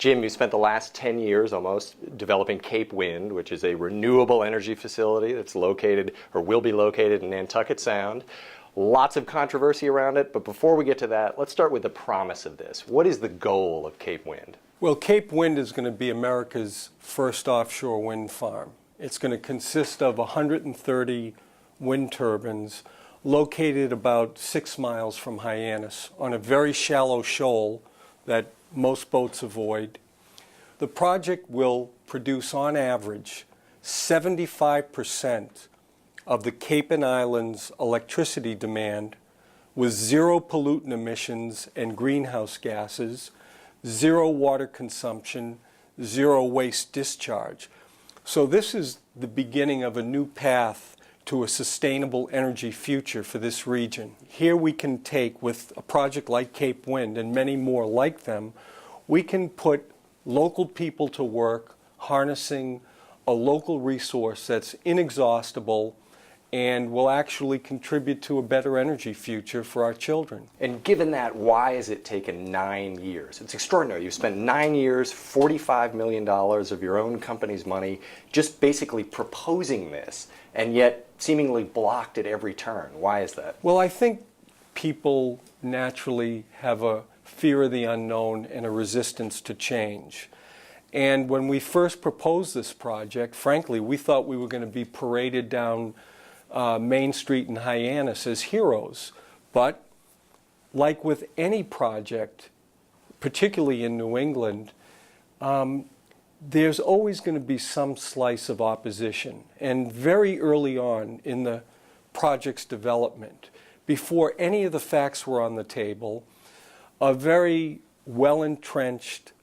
Jim, you spent the last 10 years almost developing Cape Wind, which is a renewable energy facility that's located or will be located in Nantucket Sound. Lots of controversy around it, but before we get to that, let's start with the promise of this. What is the goal of Cape Wind? Well, Cape Wind is going to be America's first offshore wind farm. It's going to consist of 130 wind turbines located about 6 miles from Hyannis on a very shallow shoal that most boats avoid. The project will produce on average 75% of the Cape and Islands electricity demand with zero pollutant emissions and greenhouse gases, zero water consumption, zero waste discharge. So this is the beginning of a new path to a sustainable energy future for this region. Here we can take, with a project like Cape Wind and many more like them, we can put local people to work harnessing a local resource that's inexhaustible and will actually contribute to a better energy future for our children. And given that, why has it taken 9 years? It's extraordinary. You've spent 9 years, $45 million of your own company's money, just basically proposing this, and yet seemingly blocked at every turn. Why is that? Well, I think people naturally have a fear of the unknown and a resistance to change. And when we first proposed this project, frankly, we thought we were going to be paraded down Main Street in Hyannis as heroes. But like with any project, particularly in New England, there's always going to be some slice of opposition. And very early on in the project's development, before any of the facts were on the table, a very well-entrenched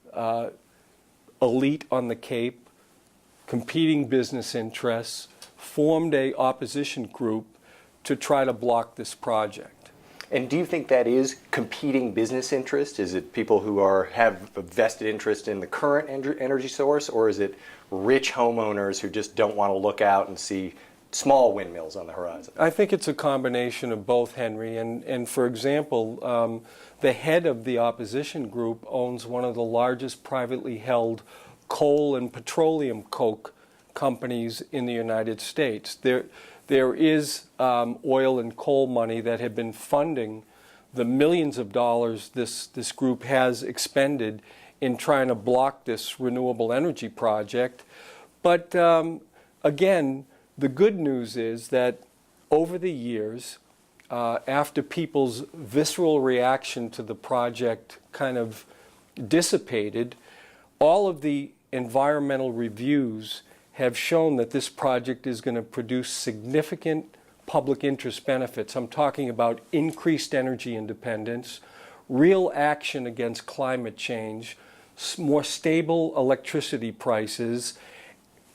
elite on the Cape, competing business interests, formed an opposition group to try to block this project. And do you think that is competing business interest? Is it people who have a vested interest in the current energy source, or is it rich homeowners who just don't want to look out and see small windmills on the horizon? I think it's a combination of both, Henry. And for example, the head of the opposition group owns one of the largest privately held coal and petroleum coke companies in the United States. There is oil and coal money that have been funding the millions of dollars this group has expended in trying to block this renewable energy project. But again, the good news is that over the years, after people's visceral reaction to the project kind of dissipated, all of the environmental reviews have shown that this project is going to produce significant public interest benefits. I'm talking about increased energy independence, real action against climate change, more stable electricity prices,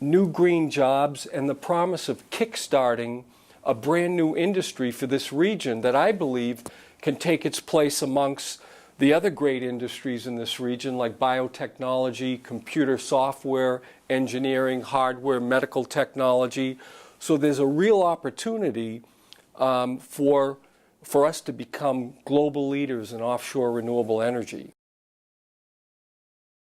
new green jobs, and the promise of kickstarting a brand new industry for this region that I believe can take its place amongst the other great industries in this region, like biotechnology, computer software, engineering, hardware, medical technology. So there's a real opportunity for us to become global leaders in offshore renewable energy.